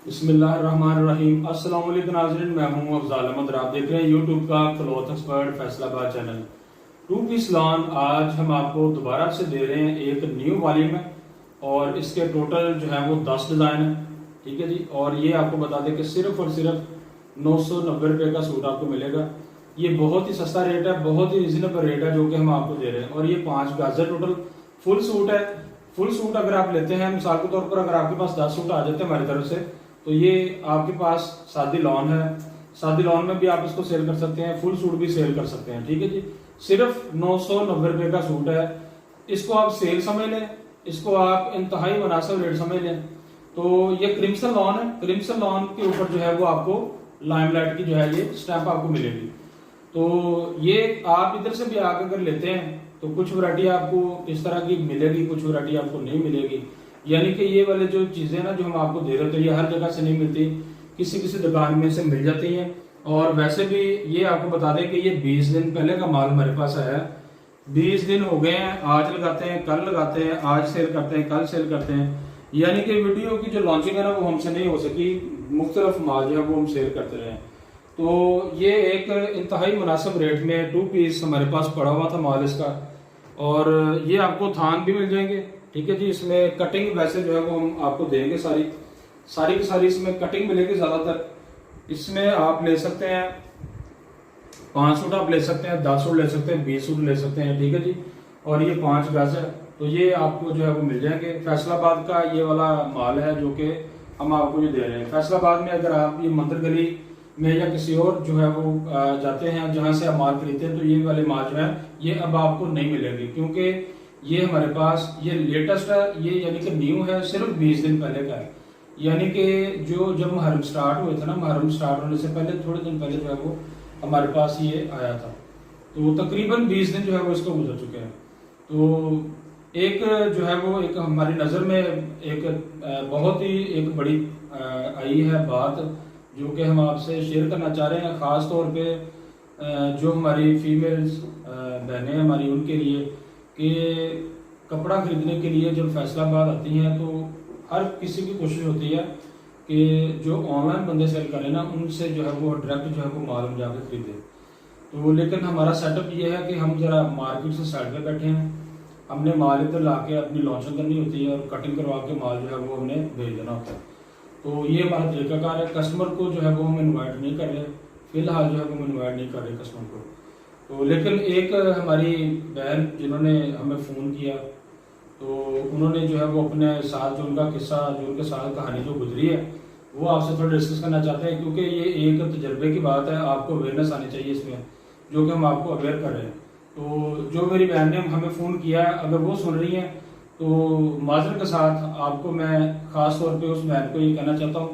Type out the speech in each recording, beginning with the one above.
बिस्मिल्लाहिर्रहमानिर्रहीम। अस्सलाम वालेकुम नाज़रीन, मैं हूं अफजाल अहमद और आप देख रहे हैं यूट्यूब का cloth expert Faisalabad channel. Two piece lawn आज हम आपको दोबारा से दे रहे हैं, एक न्यू वॉल्यूम है और इसके टोटल जो है वो 10 डिज़ाइन है। ठीक है जी। और ये आपको बता दें कि सिर्फ और सिर्फ 990 रुपये का सूट आपको मिलेगा। ये बहुत ही सस्ता रेट है, बहुत ही रिजनेबल रेट है जो कि हम आपको दे रहे हैं। और ये 5 गज है, टोटल फुल सूट है। फुल सूट अगर आप लेते हैं, मिसाल के तौर पर अगर आपके पास 10 सूट आ जाते हैं हमारी तरफ से, तो ये आपके पास शादी लॉन है, शादी लॉन में भी आप इसको सेल कर सकते हैं, फुल सूट भी सेल कर सकते हैं। ठीक है जी। सिर्फ 990 रुपये का सूट है। इसको आप सेल समझ लें, इसको आप इंतहाई मुनासिब रेट समझ लें। तो ये क्रिम्सन लॉन है, क्रिम्सन लॉन के ऊपर जो है वो आपको लाइमलाइट की जो है ये स्टैंप आपको मिलेगी। तो ये आप इधर से भी आकर अगर लेते हैं तो कुछ वैरायटी आपको इस तरह की मिलेगी, कुछ वैरायटी आपको नहीं मिलेगी। यानी कि ये वाले जो चीजें ना जो हम आपको दे रहे थे, ये हर जगह से नहीं मिलती, किसी किसी दुकान में से मिल जाती हैं। और वैसे भी ये आपको बता दें कि ये 20 दिन पहले का माल हमारे पास आया है। 20 दिन हो गए हैं, आज लगाते हैं कल लगाते हैं, आज सेल करते हैं कल सेल करते हैं। यानी कि वीडियो की जो लॉन्चिंग है ना वो हमसे नहीं हो सकी, मुख्तलिफ माल जो है वो हम सेल करते रहे। तो ये एक इंतहाई मुनासिब रेट में 2 पीस हमारे पास पड़ा हुआ था माल इसका। और ये आपको थान भी मिल जाएंगे। ठीक है जी। इसमें कटिंग वैसे जो है वो हम आपको देंगे, सारी की सारी इसमें कटिंग मिलेगी ज्यादातर। इसमें आप ले सकते हैं 5 सूट आप ले सकते हैं, 10 सूट ले सकते हैं, 20 सूट ले सकते हैं। ठीक है जी। और ये 5 गज है, तो ये आपको जो है वो मिल जाएंगे। फैसलाबाद का ये वाला माल है जो कि हम आपको ये दे रहे हैं। फैसलाबाद में अगर आप ये मंदिर गली में या किसी और जो है वो जाते हैं जहां से आप माल खरीदते हैं, तो ये वाले माल जो है ये अब आपको नहीं मिलेंगे, क्योंकि ये हमारे पास ये लेटेस्ट है, ये यानी कि न्यू है, सिर्फ 20 दिन पहले का है। यानी कि जो जब मुहर्रम स्टार्ट हुए थे ना, मुहर्रम स्टार्ट होने से पहले थोड़े दिन पहले जो है वो हमारे पास ये आया था। तो तकरीबन 20 दिन जो है वो इसको गुजर चुके हैं। तो एक जो है वो एक हमारी नज़र में एक बहुत ही एक बड़ी आई है बात जो कि हम आपसे शेयर करना चाह रहे हैं, ख़ास तौर पे जो हमारी फीमेल्स बहनें हमारी उनके लिए, कि कपड़ा खरीदने के लिए जब फैसलाबाद आती हैं तो हर किसी की कोशिश होती है कि जो ऑनलाइन बंदे सेल करें ना उनसे जो है वो डायरेक्ट जो है वो माल हम जाकर खरीदें। तो लेकिन हमारा सेटअप ये है कि हम ज़रा मार्केट से साइड पे बैठे हैं, हमने माल इधर ला के अपनी लॉन्चिंग करनी होती है और कटिंग करवा के माल जो है वो हमने भेज देना होता है। तो ये हमारा तरीकाकार है। कस्टमर को जो है वो हम इन्वाइट नहीं कर रहे, फिलहाल जो है वो हम इन्वाइट नहीं कर रहे कस्टमर को। तो लेकिन एक हमारी बहन जिन्होंने हमें फ़ोन किया, तो उन्होंने जो है वो अपने साथ जो उनका किस्सा, जो उनके साथ कहानी जो गुजरी है वो आपसे थोड़ा डिस्कस करना चाहते हैं, क्योंकि ये एक तजर्बे की बात है, आपको अवेयरनेस आनी चाहिए इसमें, जो कि हम आपको अवेयर कर रहे हैं। तो जो मेरी बहन ने हमें फ़ोन किया है, अगर वो सुन रही हैं तो माजर के साथ आपको मैं ख़ास तौर पे उस बहन को ये कहना चाहता हूँ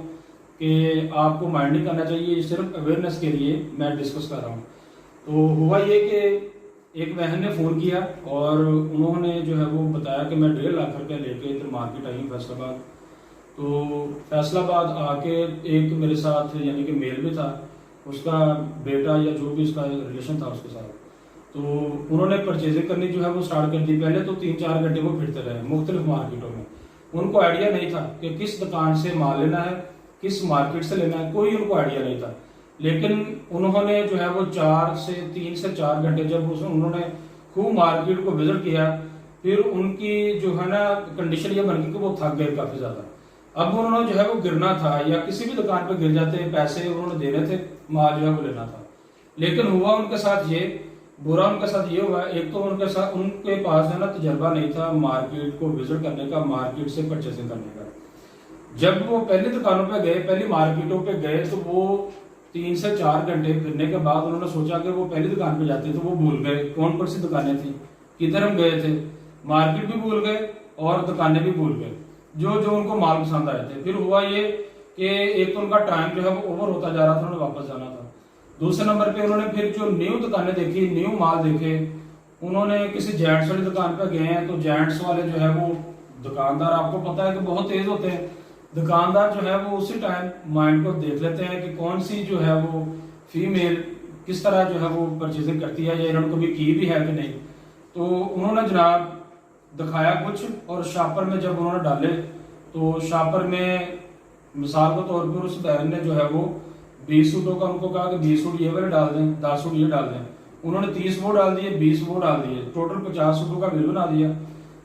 कि आपको माइंड नहीं करना चाहिए, सिर्फ अवेयरनेस के लिए मैं डिस्कस कर रहा हूँ। तो हुआ ये कि एक बहन ने फ़ोन किया और उन्होंने जो है वो बताया कि मैं 1.5 लाख रुपये लेके इधर मार्केट आई हूँ फैसलाबाद। तो फैसलाबाद आके एक मेरे साथ यानी कि मेल भी था, उसका बेटा या जो भी उसका रिलेशन था उसके साथ। तो उन्होंने परचेजिंग करनी जो है वो स्टार्ट कर दी। पहले तो 3-4 घंटे वो फिरते रहे मुख्तलिफ मार्केटों में। उनको आइडिया नहीं था कि किस दुकान से माल लेना है, किस मार्केट से लेना है, कोई उनको आइडिया नहीं था। लेकिन उन्होंने जो है वो 3 से 4 घंटे जब उन्होंने खूब मार्केट को विजिट किया, फिर उनकी जो है ना कंडीशन ये बन गई कि वो थक गए काफी ज्यादा। अब उन्होंने जो है वो गिरना था या किसी भी दुकान पे गिर जाते, पैसे उन्होंने देने थे, माल जो है वो लेना था। लेकिन हुआ उनके साथ ये बुरा, उनके साथ ये हुआ, एक तो उनके साथ उनके पास जो है ना तजर्बा नहीं था मार्केट को विजिट करने का, मार्केट से परचेसिंग करने का। जब वो पहली दुकानों पे गए, पहली मार्केटों पे गए, तो वो 3 से 4 घंटे फिरने के बाद उन्होंने सोचा कि वो पहली दुकान पे जाते, तो वो भूल गए कौन कौन सी दुकानें थी, किधर हम गए थे, मार्केट भी भूल गए और दुकानें भी भूल गए जो जो उनको माल पसंद आए थे। फिर हुआ ये कि एक तो उनका टाइम जो है वो ओवर होता जा रहा था, उन्होंने वापस जाना था। दूसरे नंबर पे उन्होंने फिर जो न्यू दुकानें देखी, न्यू माल देखे, उन्होंने किसी जेंट्स वाली दुकान पे गए हैं, तो जेंट्स वाले जो है वो दुकानदार आपको पता है कि बहुत तेज होते हैं। दुकानदार जो है वो उसी टाइम माइंड को देख लेते हैं कि कौन सी जो है वो फीमेल किस तरह जो है वो परचेजिंग करती है या इन्होंने कभी की भी है कि नहीं। तो उन्होंने जनाब दिखाया कुछ और शॉपर में जब उन्होंने डाले तो शॉपर में मिसाल के तौर पर उस बहन ने जो है वो 20 सूटों का उनको कहा कि 20 सूट ये वाले डाल दें, 10 सूट ये डाल दें। उन्होंने 30 वो डाल दिए, 20 वो डाल दिए, टोटल 50 सूटों का बिल बना दिया।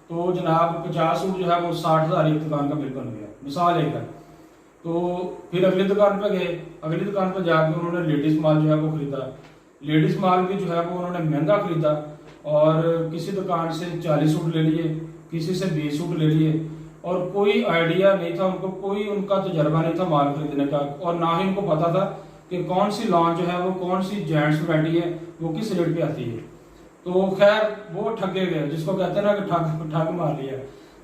तो जनाब 50 सूट जो है वो 60,000 एक दुकान का बिल बन गया, मिसाल एक है। तो फिर अगली दुकान पे गए, अगली दुकान पे जाकर उन्होंने लेडीज माल जो है वो खरीदा। लेडीज माल भी जो है वो उन्होंने महंगा खरीदा और किसी दुकान से 40 सूट ले लिए, किसी से 20 सूट ले लिए और कोई आइडिया नहीं था उनको, कोई उनका तजर्बा नहीं था माल खरीदने का और ना ही उनको पता था कि कौन सी लॉन जो है वो कौन सी जेंट्स वैरायटी है वो किस रेट पे आती है। तो खैर वो ठगे गए, जिसको कहते हैं ना कि ठग मार लिया।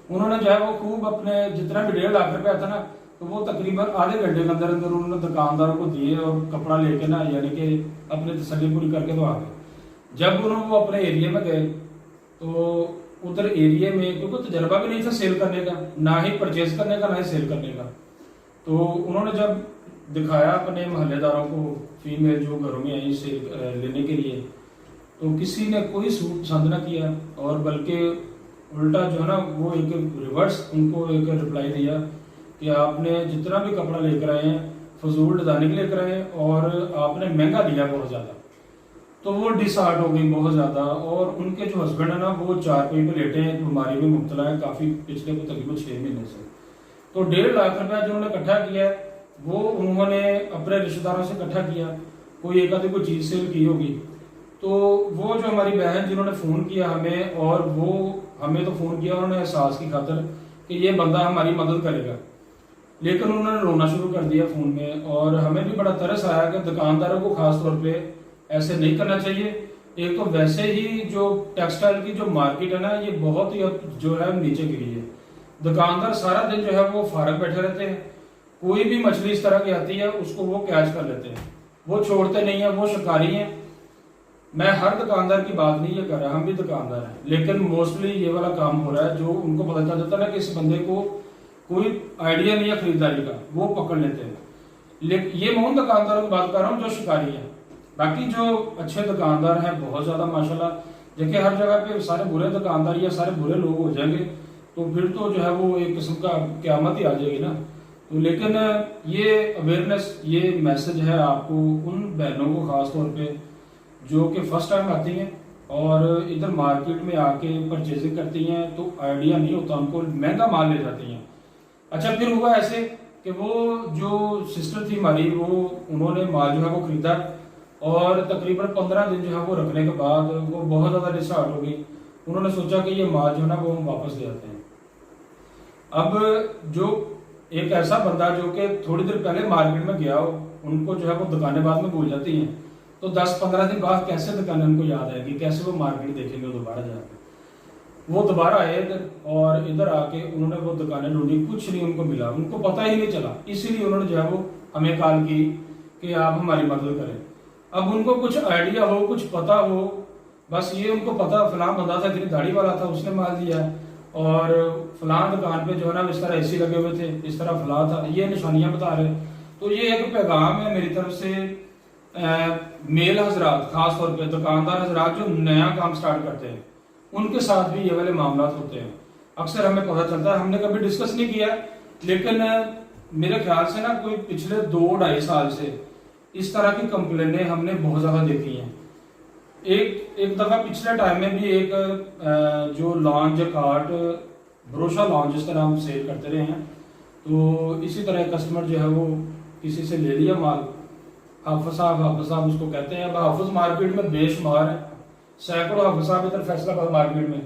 उन्होंने जो है वो खूब अपने जितना भी 1.5 लाख रुपया था ना, तो वो तकरीबन आधे घंटे के अंदर अंदर उन्होंने दुकानदारों को दिए और कपड़ा लेके ना यानी कि अपने तसल्ली पूरी करके तो आ गए। जब उन्होंने वो अपने एरिया में गए तो उधर एरिया में क्योंकि तजर्बा भी नहीं था सेल करने का, ना ही परचेज करने का, ना ही सेल करने का। तो उन्होंने जब दिखाया अपने मोहल्लेदारों को, फीमेल जो घरों में आई सेल लेने के लिए, तो किसी ने कोई सूट पसंद ना किया और बल्कि उल्टा जो है ना वो एक रिवर्स उनको एक रिप्लाई दिया कि आपने जितना भी कपड़ा लेकर आए हैं फजूल डिजाइनिंग लेकर आए और आपने महंगा दिया बहुत ज्यादा। तो वो डिसहार्ट हो गई बहुत ज्यादा और उनके जो हस्बैंड है ना वो चारपाई पे लेटे हैं, बीमारी में मुब्तला है काफी पिछले को तकरीबन 6 महीने से। तो 1.5 लाख रुपया जो उन्होंने इकट्ठा किया वो उन्होंने अपने रिश्तेदारों से इकट्ठा किया, कोई एक आधी कोई चीज सेल की होगी। तो वो जो हमारी बहन जिन्होंने फोन किया हमें, और वो हमें तो फोन किया उन्होंने एहसास की खातर कि ये बंदा हमारी मदद करेगा, लेकिन उन्होंने रोना शुरू कर दिया फोन में। और हमें भी बड़ा तरस आया कि दुकानदारों को खास तौर पे ऐसे नहीं करना चाहिए। एक तो वैसे ही जो टेक्सटाइल की जो मार्केट है ना ये बहुत ही अब जो है नीचे गिरी है। दुकानदार सारा दिन जो है वो फारग बैठे रहते हैं, कोई भी मछली इस तरह की आती है उसको वो कैच कर लेते हैं, वो छोड़ते नहीं है, वो शिकारी हैं। मैं हर दुकानदार की बात नहीं ये कर रहा, हम भी दुकानदार हैं, लेकिन मोस्टली ये वाला काम हो रहा है जो उनको पता चल जाता है ना कि इस बंदे को कोई आइडिया नहीं है खरीदारी का, वो पकड़ लेते हैं। लेकिन ये मैं उन दुकानदारों की बात कर रहा हूँ जो शिकारी है। बाकी जो अच्छे दुकानदार हैं बहुत ज्यादा माशाल्लाह, देखिए हर जगह पे सारे बुरे दुकानदार या सारे बुरे लोग हो जाएंगे तो फिर तो जो है वो एक किस्म का क्यामत ही आ जाएगी ना। तो लेकिन ये अवेयरनेस, ये मैसेज है आपको उन बहनों को खास तौर पे जो कि फर्स्ट टाइम आती हैं और इधर मार्केट में आके परचेजिंग करती हैं तो आइडिया नहीं होता उनको, महंगा माल ले जाती हैं। अच्छा फिर हुआ ऐसे कि वो जो सिस्टर थी हमारी वो उन्होंने माल जो है वो खरीदा और तकरीबन 15 दिन जो है वो रखने के बाद वो बहुत ज्यादा डिसहार्ट हो गई। उन्होंने सोचा कि ये माल जो है ना वो हम वापस ले आते हैं। अब जो एक ऐसा बंदा जो कि थोड़ी देर पहले मार्केट में गया हो, उनको जो है वो दुकानें बाद में भूल जाती हैं, तो 10-15 दिन बाद कैसे दुकानें उनको याद आएगी, कैसे वो मार्केट देखेंगे दोबारा जाकर। वो दोबारा आए और इधर आके उन्होंने वो दुकानें ढूंढी, कुछ नहीं उनको मिला, उनको पता ही नहीं चला। इसीलिए उन्होंने जो है वो हमें कॉल की कि आप हमारी मदद करें। अब उनको कुछ आइडिया हो, कुछ पता हो, बस ये उनको पता फलां बंदा था, इतनी दाढ़ी वाला था, उसने माल दिया और फलां दुकान पे जो है ना इस तरह एसी लगे हुए थे, इस तरह फलां था, ये निशानियां बता रहे। तो ये एक पैगाम है मेरी तरफ से मेल हजरात, खास तौर पे दुकानदार हजरात जो नया काम स्टार्ट करते हैं उनके साथ भी ये वाले मामला होते हैं। अक्सर हमें पता चलता है, हमने कभी डिस्कस नहीं किया, लेकिन मेरे ख्याल से ना कोई पिछले 2-2.5 साल से इस तरह की कंप्लेनें हमने बहुत ज्यादा देखी हैं। एक दफा पिछले टाइम में भी एक जो लॉन्च कार्ट भरोसा लॉन्च इस तरह हम सेल करते रहे हैं, तो इसी तरह कस्टमर जो है वो किसी से ले लिया माल। हाफिज साहब उसको कहते हैं। अब हाफिज मार्केट में बेशुमार है, सैकड़ों हाफिज साहब इधर फैसलाबाद मार्केट में,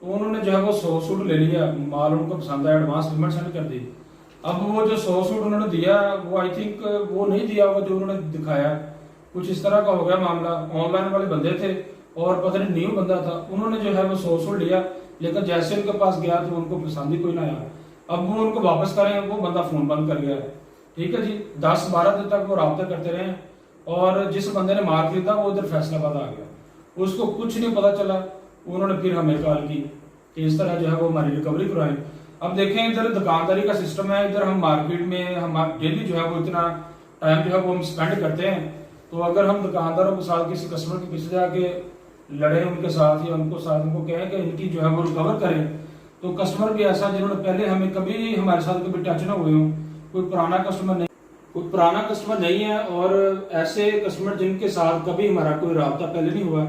तो उन्होंने जो है वो 100 सूट ले लिया, माल उनको पसंद आया, एडवांस पेमेंट सेंड कर दी। अब वो जो 100 सूट उन्होंने दिया वो आई थिंक वो नहीं दिया होगा जो उन्होंने दिखाया, कुछ इस तरह का हो गया मामला। ऑनलाइन वाले बंदे थे और पता नहीं न्यू बंदा था, उन्होंने जो है वो 100 सूट लिया, लेकिन जैसे उनके पास गया तो उनको पसंद ही कोई ना आया। अब वो उनको वापस करें, वो बंदा फोन बंद कर गया। ठीक है जी, 10-12 दिन तक वो राब्ता करते रहे और जिस बंदे ने माल खरीदा वो उधर फैसलाबाद आ गया, उसको कुछ नहीं पता चला। उन्होंने फिर हमें कॉल की कि इस तरह जो है वो हमारी रिकवरी करवाएं। अब देखें इधर दुकानदारी का सिस्टम है, इधर हम मार्केट में हम डेली जो है वो इतना टाइम जो है वो हम स्पेंड करते हैं, तो अगर हम दुकानदारों के साथ किसी कस्टमर के पीछे जाके लड़े उनके साथ या उनको कहें कि इनकी जो है वो रिकवर करें, तो कस्टमर भी ऐसा जिन्होंने पहले हमें कभी हमारे साथ कभी टच ना हुए हों, कोई पुराना कस्टमर नहीं है, और ऐसे कस्टमर जिनके साथ कभी हमारा कोई राब्ता पहले नहीं हुआ,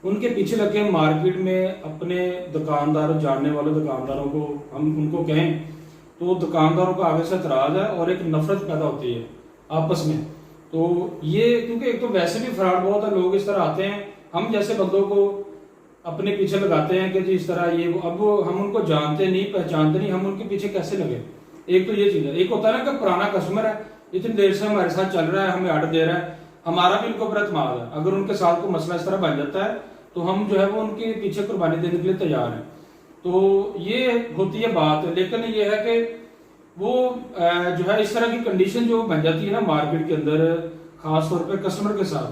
उनके पीछे लग के मार्केट में अपने दुकानदारों, जानने वाले दुकानदारों को हम उनको कहें तो दुकानदारों को आगे से एतराज है और एक नफरत पैदा होती है आपस में। तो ये क्योंकि एक तो वैसे भी फ्रॉड बहुत है, लोग इस तरह आते हैं, हम जैसे बंदों को अपने पीछे लगाते हैं कि जी इस तरह ये, अब हम उनको जानते नहीं, पहचानते नहीं, हम उनके पीछे कैसे लगे। एक तो ये चीज है। एक होता है ना कि पुराना कस्टमर है, इतनी देर से हमारे साथ चल रहा है, हमें ऑर्डर दे रहा है, हमारा भी उनको बड़ा एतमाद है, अगर उनके साथ कोई मसला इस तरह बन जाता है तो हम जो है वो उनके पीछे कुर्बानी देने के लिए तैयार हैं। तो ये होती है बात। लेकिन ये है कि वो जो है इस तरह की कंडीशन जो बन जाती है ना मार्केट के अंदर, खास तौर पे कस्टमर के साथ,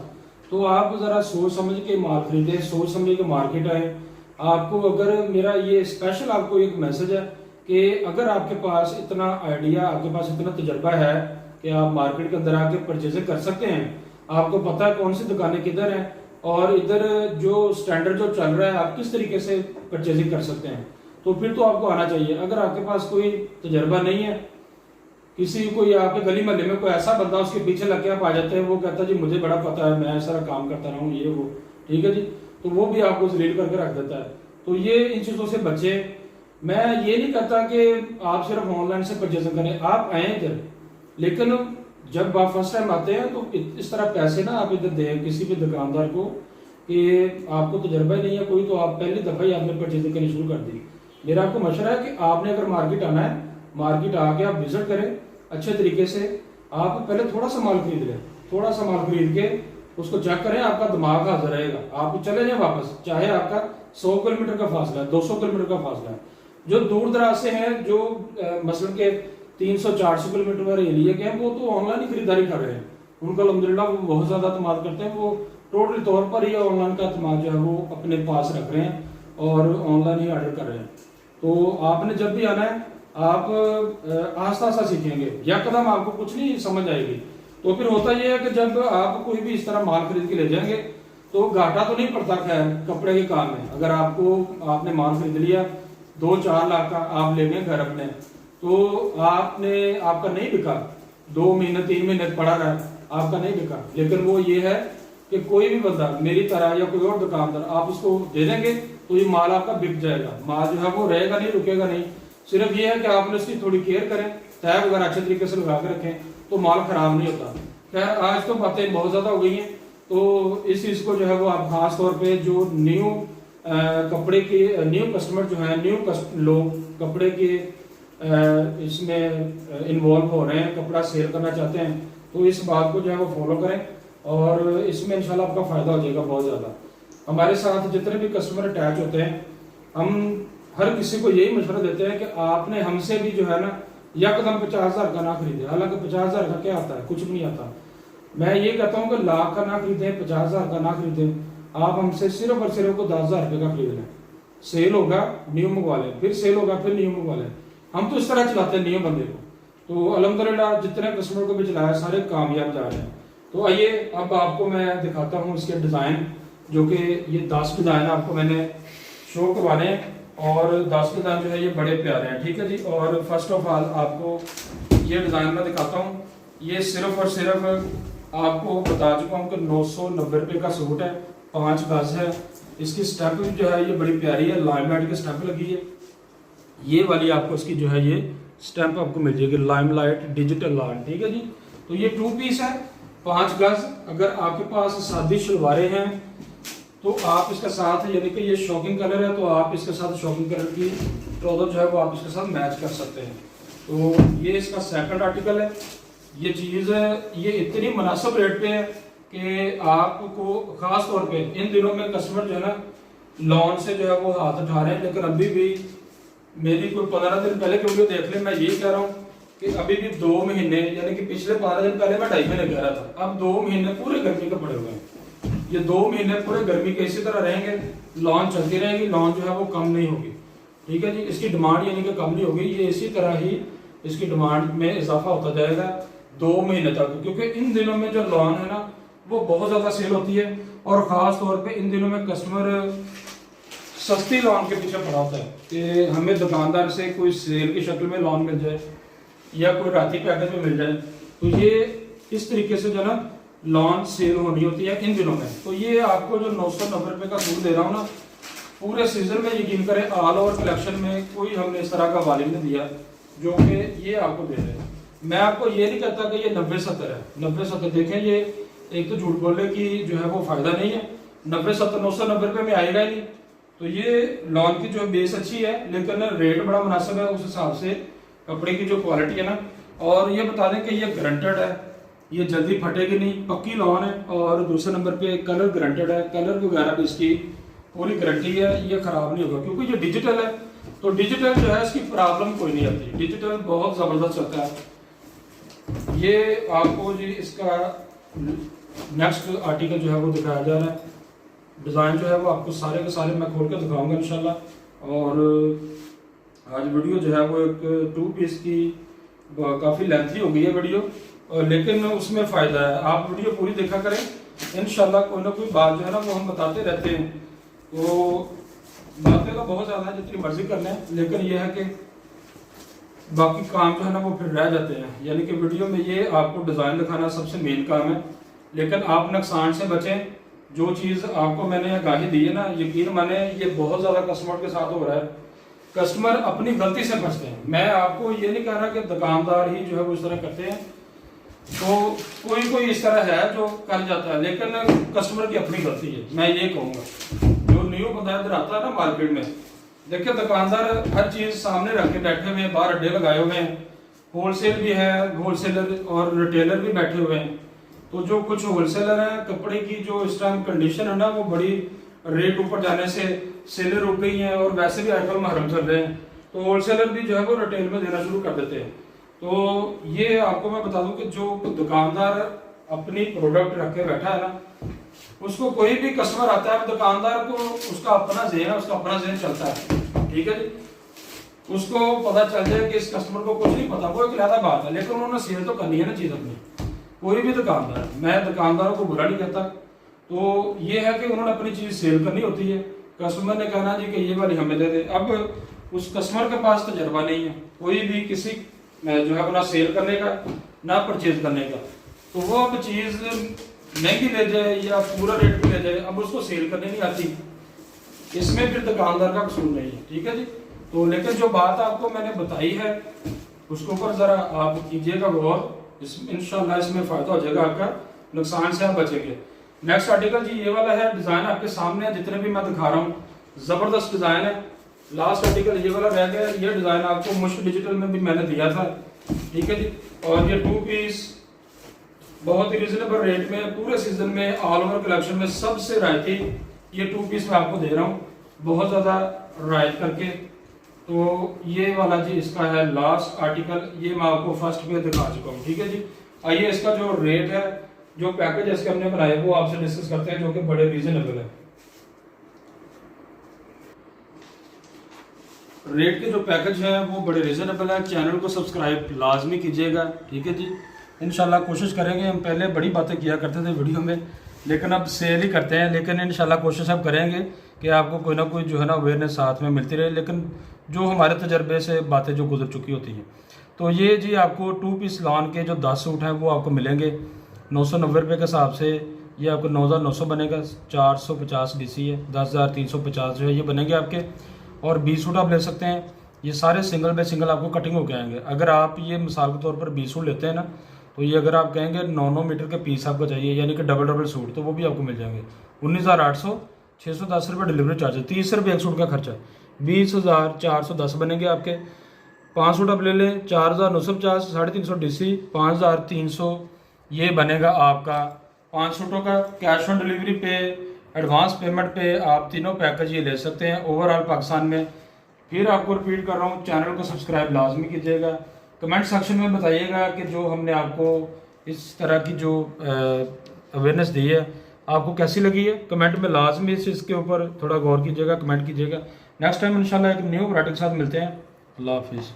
तो आप जरा सोच समझ के माल खरीदें, सोच समझ के मार्केट आए। आपको अगर मेरा ये स्पेशल आपको एक मैसेज है कि अगर आपके पास इतना आइडिया, आपके पास इतना तजर्बा है कि आप मार्केट के अंदर आके परचेजिंग कर सकते हैं, आपको पता है कौन सी दुकानें किधर हैं और इधर जो स्टैंडर्ड जो चल रहा है आप किस तरीके से परचेजिंग कर सकते हैं, तो फिर तो आपको आना चाहिए। अगर आपके पास कोई तजर्बा नहीं है, किसी कोई आपके गली मोहल्ले में कोई ऐसा बंदा उसके पीछे लग के आप आ जाते हैं, वो कहता है जी मुझे बड़ा पता है, मैं सारा काम करता रहा हूँ, ये वो, ठीक है जी, तो वो भी आपको जलील करके रख देता है। तो ये इन चीजों से बचे। मैं ये नहीं कहता कि आप सिर्फ ऑनलाइन से परचेजिंग करें, आप आए इधर, लेकिन जब आप फर्स्ट टाइम आते हैं तो इस तरह पैसे ना आप इधर दें किसी भी दुकानदार को कि आपको तजर्बा ही नहीं है कोई, तो आप पहली दफा ही आपने परचेजिंग करनी शुरू कर दी। मेरा आपको मशवरा है कि आपने अगर मार्केट आना है, मार्केट आके आप विजिट करें अच्छे तरीके से। आप पहले थोड़ा सा माल खरीद लें, थोड़ा सा माल खरीद के उसको चेक करें, आपका दिमाग हाजिर रहेगा, आप चले जाए वापस, चाहे आपका 100 किलोमीटर का फासला है, 200 किलोमीटर का फासला है। जो दूर दराज से हैं, जो मसलन के 300-400 किलोमीटर वाले एरिया के हैं, वो तो ऑनलाइन ही खरीदारी कर रहे हैं, उनका अल्हम्दुलिल्लाह वो बहुत ज्यादा एतमाद करते हैं, वो टोटल तौर पर ही ऑनलाइन का एतमाद जो है वो अपने पास रख रहे हैं और ऑनलाइन ही ऑर्डर कर रहे हैं। तो आपने जब भी आना है, आप आस्ता आस्ता सीखेंगे, या कदम आपको कुछ नहीं समझ आएगी। तो फिर होता यह है कि जब आप कोई भी इस तरह माल खरीद के ले जाएंगे तो घाटा तो नहीं पड़ता खैर कपड़े के काम में। अगर आपने माल खरीद लिया 2-4 लाख का, आप ले गए घर अपने, तो आपका नहीं बिका, 2 महीने 3 महीने पड़ा रहा, आपका नहीं बिका। लेकिन वो ये है कि कोई भी बंदा मेरी तरह या कोई और दुकानदार, आप उसको दे देंगे तो ये माल आपका बिक जाएगा, माल जो है वो रहेगा नहीं, रुकेगा नहीं। सिर्फ ये है कि आपने उसकी थोड़ी केयर करें, टैग वगैरह अच्छे तरीके से लगा के रखें तो माल खराब नहीं होता। खैर आज तो बातें बहुत ज्यादा हो गई हैं, तो इस चीज को जो है वो आप खास तौर पे जो न्यू कपड़े के न्यू कस्टमर जो है, लोग कपड़े के इसमें इन्वॉल्व हो रहे हैं, कपड़ा सेल करना चाहते हैं, तो इस बात को जो है वो फॉलो करें और इसमें इंशाल्लाह आपका फायदा हो जाएगा बहुत ज्यादा। हमारे साथ जितने भी कस्टमर अटैच होते हैं, हम हर किसी को यही मशवरा देते हैं कि आपने हमसे भी जो है ना यकदम 50,000 का ना खरीदे। हालांकि 50,000 का क्या आता है, कुछ भी नहीं आता। मैं ये कहता हूँ कि लाख का ना खरीदें, 50,000 का ना खरीदें, आप हमसे सिर्फ और सिर्फ को 10,000 रुपए का खरीद लें। सेल होगा न्यू मंगवा लें, फिर सेल होगा फिर न्यू मंगवा लें। हम तो इस तरह चलाते हैं न्यू बंदे को, तो अल्हम्दुलिल्लाह जितने कस्टमर को भी चलाया सारे कामयाब जा रहे हैं। तो आइए अब आपको मैं दिखाता हूँ इसके डिजाइन, जो कि ये 10 डिजाइन आपको मैंने शो करवाने हैं और 10 डिजाइन जो है ये बड़े प्यारे हैं, ठीक है जी। और फर्स्ट ऑफ ऑल आपको ये डिजाइन मैं दिखाता हूँ। ये सिर्फ और सिर्फ आपको बता चुका हूँ कि 990 रुपए का सूट है, 5 गज है। इसकी स्टैंप जो है ये बड़ी प्यारी है, लाइमलाइट की स्टैंप लगी है। ये वाली आपको इसकी जो है ये स्टैंप आपको मिल जाएगी, लाइमलाइट डिजिटल लाइन, ठीक है जी। तो ये 2 पीस है, 5 गज। अगर आपके पास सादी शलवारें हैं तो आप इसके साथ, यानी कि ये शॉकिंग कलर है, तो आप इसके साथ शॉकिंग कलर की ट्राउजर जो है वो आप इसके साथ मैच कर सकते हैं। तो ये इसका सेकंड आर्टिकल है। ये चीज ये इतनी मुनासिब रेट पे है कि आपको खास तौर पे इन दिनों में कस्टमर जो है ना लॉन से जो है वो हाथ उठा रहे हैं, लेकिन अभी भी मेरी कोई 15 दिन पहले की वीडियो देख ले, मैं यही कह रहा हूँ कि अभी भी 2 महीने, यानी कि पिछले 15 दिन पहले मैं 2.5 महीने कह रहा था, अब 2 महीने पूरे गर्मी के पड़े हुए हैं। ये 2 महीने पूरे गर्मी के इसी तरह रहेंगे, लॉन चलती रहेगी, लॉन जो है वो कम नहीं होगी, ठीक है जी। इसकी डिमांड यानी कि कम नहीं होगी, ये इसी तरह ही इसकी डिमांड में इजाफा होता जाएगा 2 महीने तक, क्योंकि इन दिनों में जो लॉन है ना वो बहुत ज्यादा सेल होती है और खास तौर पे इन दिनों में कस्टमर सस्ती लॉन के पीछे पड़ा होता है कि हमें दुकानदार से कोई सेल की शक्ल में लॉन मिल जाए। या कोई राती पैकेज में मिल जाए, तो ये इस तरीके से जो है ना लॉन्च सेल होनी होती है इन दिनों में। तो ये आपको जो 990 रुपये का सूट दे रहा हूँ ना, पूरे सीजन में यकीन करें ऑल ओवर कलेक्शन में कोई हमने इस तरह का वॉल्यूम नहीं दिया जो कि ये आपको दे रहे हैं। मैं आपको ये नहीं कहता कि ये 90-70 है, 90-70 देखें, ये एक तो झूठ बोलने की जो है वो फायदा नहीं है, 90-70 990 रुपये में आएगा ही नहीं। तो ये लॉन की जो बेस अच्छी है, लेकिन रेट बड़ा मुनासिब है उस हिसाब से कपड़े की जो क्वालिटी है ना। और ये बता दें कि ये गारंटेड है, ये जल्दी फटेगी नहीं, पक्की लॉन है। और दूसरे नंबर पे कलर गारंटेड है, कलर वगैरह भी इसकी पूरी गारंटी है, ये खराब नहीं होगा क्योंकि ये डिजिटल है। तो डिजिटल जो है इसकी प्रॉब्लम कोई नहीं आती, डिजिटल बहुत जबरदस्त चलता है। ये आपको जी इसका नेक्स्ट आर्टिकल जो है वो दिखाया जा रहा है। डिज़ाइन जो है वो आपको सारे के सारे मैं खोल कर दिखाऊंगा इंशाल्लाह। और आज वीडियो जो है वो एक 2 पीस की काफ़ी लेंथी हो गई है वीडियो, लेकिन उसमें फ़ायदा है, आप वीडियो पूरी देखा करें इंशाल्लाह। कोई ना कोई बात जो है ना वो हम बताते रहते हैं, तो बातें तो बहुत ज़्यादा है जितनी मर्जी कर लें, लेकिन यह है कि बाकी काम जो है ना वो फिर रह जाते हैं। यानी कि वीडियो में ये आपको डिज़ाइन दिखाना सबसे मेन काम है, लेकिन आप नुकसान से बचें। जो चीज़ आपको मैंने आगाही दी है ना, यकीन माने ये बहुत ज़्यादा कस्टमर के साथ हो रहा है, कस्टमर अपनी गलती से बचते हैं। मैं आपको ये नहीं कह रहा कि दुकानदार ही जो है वो इस तरह करते हैं, तो कोई इस तरह है जो कर जाता है, लेकिन कस्टमर की अपनी गलती है, मैं ये कहूँगा। जो न्यू बंदा इधर आता है ना मार्केट में, देखिए दुकानदार हर चीज़ सामने रख के बैठे हुए हैं, बाहर अड्डे लगाए हुए हैं, होलसेल भी है, होलसेलर और रिटेलर भी बैठे हुए हैं। तो जो कुछ होलसेलर हैं, कपड़े की जो इस टाइम कंडीशन है ना वो बड़ी रेट ऊपर जाने से सेलें रुक गई हैं, और वैसे भी आजकल महरम चल रहे हैं, तो होलसेलर भी जो है वो रिटेल में देना शुरू कर देते हैं। तो ये आपको मैं बता दूं कि जो दुकानदार अपनी प्रोडक्ट रख के बैठा है ना, उसको कोई भी कस्टमर आता है, दुकानदार को उसका अपना ज़हन है, उसका अपना ज़हन चलता है, ठीक है जी। उसको पता चल जाए कि इस कस्टमर को कुछ नहीं पता, वो एक अलग बात है, लेकिन उन्होंने सेल तो करनी है ना चीज़ अपनी। कोई भी दुकानदार, मैं दुकानदारों को बुरा नहीं कहता, तो ये है कि उन्होंने अपनी चीज़ सेल करनी होती है। कस्टमर ने कहना जी कि ये वाली हमें दे दे, अब उस कस्टमर के पास तजर्बा नहीं है कोई भी किसी जो है ना सेल करने का ना परचेज करने का, तो वो अब चीज़ महंगी ले जाए या पूरा रेट पे ले जाए, अब उसको सेल करने नहीं आती, इसमें फिर दुकानदार का कसूर नहीं है, ठीक है जी। तो लेकिन जो बात आपको मैंने बताई है उसके ऊपर ज़रा आप कीजिएगा गौर, इंशाल्लाह इसमें फ़ायदा हो जाएगा, आपका नुकसान से आप बचेंगे। नेक्स्ट आर्टिकल जी ये वाला है, डिज़ाइन आपके सामने है, जितने भी मैं दिखा रहा हूँ ज़बरदस्त डिज़ाइन है। लास्ट आर्टिकल ये वाला रह गया, ये डिज़ाइन आपको मुश्क डिजिटल में भी मैंने दिया था, ठीक है जी। और ये 2 पीस बहुत ही रिजनेबल रेट में पूरे सीजन में ऑल ओवर कलेक्शन में सबसे रायती ये 2 पीस मैं आपको दे रहा हूँ, बहुत ज़्यादा रायत करके। तो ये वाला जी इसका है लास्ट आर्टिकल, ये मैं आपको फर्स्ट पे दिखा चुका हूँ, ठीक है जी। आइए इसका जो रेट है, जो पैकेज इसके हमने बनाए वो आपसे डिस्कस करते हैं, जो कि बड़े रीजनेबल है। रेट के जो पैकेज है वो बड़े रीजनेबल है। चैनल को सब्सक्राइब लाजमी कीजिएगा, ठीक है जी। इंशाल्लाह कोशिश करेंगे, हम पहले बड़ी बातें किया करते थे वीडियो में, लेकिन अब सेल ही करते हैं, लेकिन इंशाल्लाह कोशिश अब करेंगे कि आपको कोई ना कोई जो है ना अवेयरनेस साथ में मिलती रहे, लेकिन जो हमारे तजर्बे से बातें जो गुजर चुकी होती हैं। तो ये जी आपको 2 पीस लॉन के जो 10 सूट हैं वो आपको मिलेंगे 990 रुपये के हिसाब से। ये आपको 9900 बनेगा, 450 DC है, 10,350 जो है ये बनेंगे आपके। और 20 सूट आप ले सकते हैं, ये सारे सिंगल बाय सिंगल आपको कटिंग होके आएंगे। अगर आप ये मिसाल के तौर पर 20 सूट लेते हैं ना, तो ये अगर आप कहेंगे 9-9 मीटर के पीस आपको चाहिए, यानी कि डबल सूट, तो वो भी आपको मिल जाएंगे। 19,800, 610 रुपये डिलीवरी चार्ज है, 30 रुपये एक सूट का खर्चा है, 20,410 बनेंगे आपके। 5 सूट आप ले लें, 4,950, 350 DC, 5,300 ये बनेगा आपका 5 सूटों का। कैश ऑन डिलीवरी पे, एडवांस पेमेंट पे आप तीनों पैकेज ये ले सकते हैं ओवरऑल पाकिस्तान में। फिर आपको रिपीट कर रहा हूँ, चैनल को सब्सक्राइब लाजमी कीजिएगा। कमेंट सेक्शन में बताइएगा कि जो हमने आपको इस तरह की जो अवेयरनेस दी है आपको कैसी लगी है। कमेंट में लाजमी इसके ऊपर थोड़ा गौर कीजिएगा, कमेंट कीजिएगा। नेक्स्ट टाइम इंशाल्लाह एक न्यू वैरायटी के साथ मिलते हैं। अल्लाह हाफिज़।